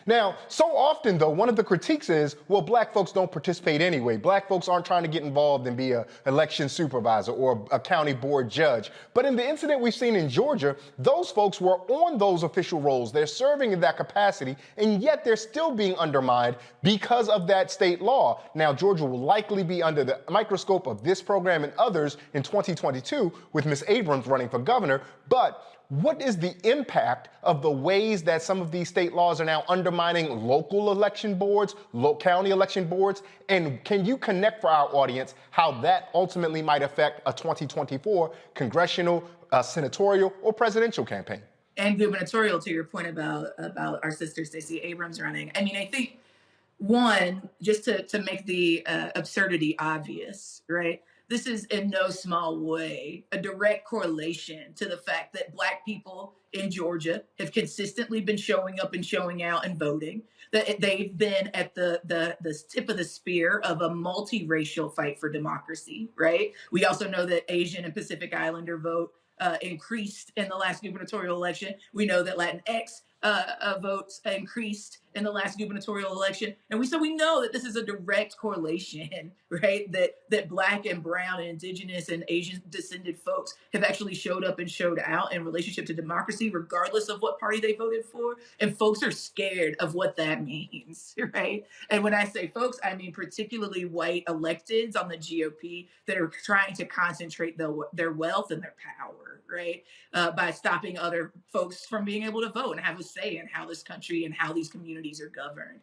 Now, so often, though, one of the critiques is, well, black folks don't participate anyway. Black folks aren't trying to get involved and be an election supervisor or a county board judge. But in the incident we've seen in Georgia, those folks were on those official roles. They're serving in that capacity, and yet they're still being undermined because of that state law. Now, Georgia will likely be under the microscope of this program and others in 2022 with Ms. Abrams running for governor. But what is the impact of the ways that some of these state laws are now undermining local election boards, county election boards? And can you connect for our audience how that ultimately might affect a 2024 congressional, senatorial, or presidential campaign? And gubernatorial, to your point about our sister Stacey Abrams running. I mean, I think, one, just to make the absurdity obvious, right? This is in no small way a direct correlation to the fact that Black people in Georgia have consistently been showing up and showing out and voting, that they've been at the tip of the spear of a multiracial fight for democracy, right? We also know that Asian and Pacific Islander vote increased in the last gubernatorial election. We know that Latinx votes increased in the last gubernatorial election. And we know that this is a direct correlation, right? That Black and brown and indigenous and Asian descended folks have actually showed up and showed out in relationship to democracy, regardless of what party they voted for. And folks are scared of what that means, right? And when I say folks, I mean particularly white electeds on the GOP that are trying to concentrate their wealth and their power, right? By stopping other folks from being able to vote and have a say in how this country and how these communities are governed.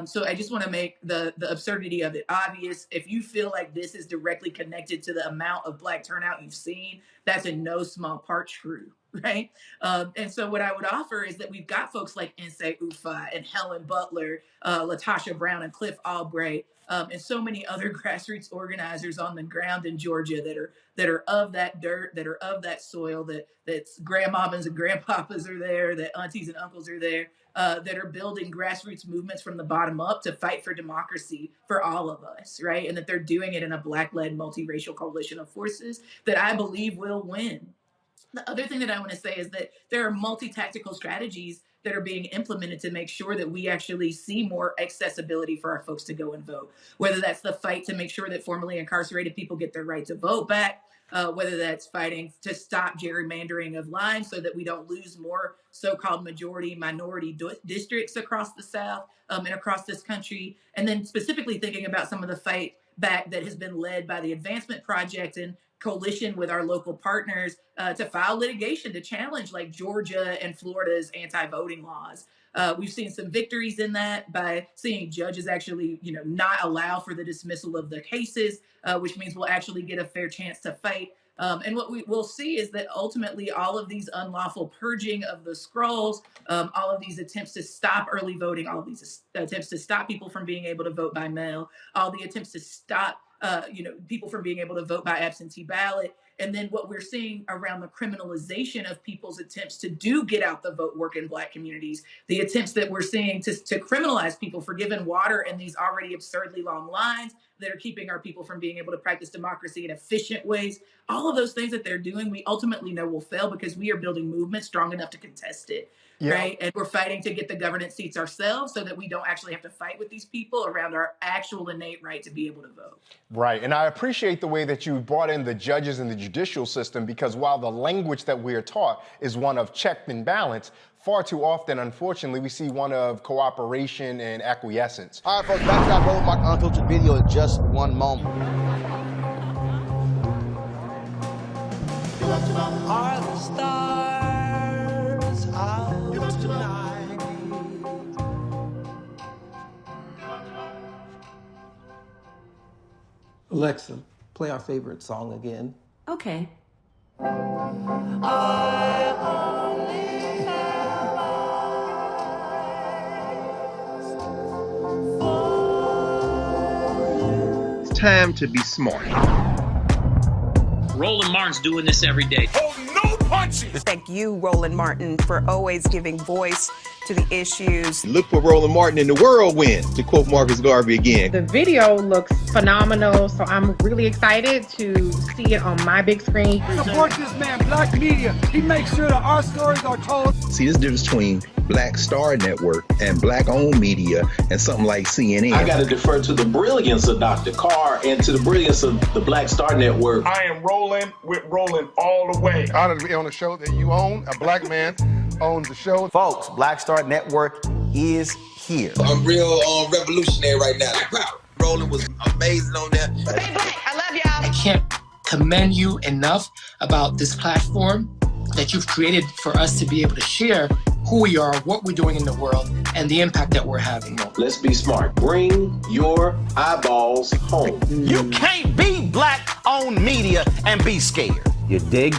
So I just want to make the absurdity of it obvious. If you feel like this is directly connected to the amount of Black turnout you've seen, that's in no small part true, right? And so what I would offer is that we've got folks like Nse Ufa and Helen Butler, Latasha Brown and Cliff Albright, and so many other grassroots organizers on the ground in Georgia that are of that dirt, that are of that soil, that's grandmamas and grandpapas are there, that aunties and uncles are there, that are building grassroots movements from the bottom up to fight for democracy for all of us, right? And that they're doing it in a Black-led multiracial coalition of forces that I believe will win. The other thing that I want to say is that there are multi-tactical strategies that are being implemented to make sure that we actually see more accessibility for our folks to go and vote, whether that's the fight to make sure that formerly incarcerated people get their right to vote back, whether that's fighting to stop gerrymandering of lines so that we don't lose more so-called majority minority districts across the South and across this country. And then specifically thinking about some of the fight back that has been led by the Advancement Project and coalition with our local partners to file litigation to challenge like Georgia and Florida's anti-voting laws. We've seen some victories in that by seeing judges actually, not allow for the dismissal of the cases, which means we'll actually get a fair chance to fight. And what we will see is that ultimately all of these unlawful purging of the scrolls, all of these attempts to stop early voting, all of these attempts to stop people from being able to vote by mail, all the attempts to stop people from being able to vote by absentee ballot. And then what we're seeing around the criminalization of people's attempts to get out the vote work in Black communities, the attempts that we're seeing to criminalize people for giving water in these already absurdly long lines that are keeping our people from being able to practice democracy in efficient ways. All of those things that they're doing, we ultimately know will fail because we are building movements strong enough to contest it. Yeah. Right. And we're fighting to get the governance seats ourselves so that we don't actually have to fight with these people around our actual innate right to be able to vote. Right. And I appreciate the way that you brought in the judges and the judicial system, because while the language that we are taught is one of check and balance, far too often, unfortunately, we see one of cooperation and acquiescence. All right, folks, back to that Roland Mark Unfiltered video in just one moment. Are the stars out tonight? Alexa, play our favorite song again. Okay. It's time to be smart. Roland Martin's doing this every day. Oh, no punches! Thank you, Roland Martin, for always giving voice to the issues. Look for Roland Martin in the whirlwind, to quote Marcus Garvey again. The video looks phenomenal, so I'm really excited to see it on my big screen. Support this man, Black Media. He makes sure that our stories are told. See, this difference between Black Star Network and Black-owned media and something like CNN. I got to defer to the brilliance of Dr. Carr and to the brilliance of the Black Star Network. I am Roland with Roland all the way. Honored to be on a show that you own. A black man owns the show. Folks, Black Star Network is here. I'm real revolutionary right now. Roland was amazing on there. Stay black. I love y'all. I can't commend you enough about this platform that you've created for us to be able to share who we are, what we're doing in the world, and the impact that we're having. Let's be smart. Bring your eyeballs home. You can't be Black-owned media and be scared. You dig?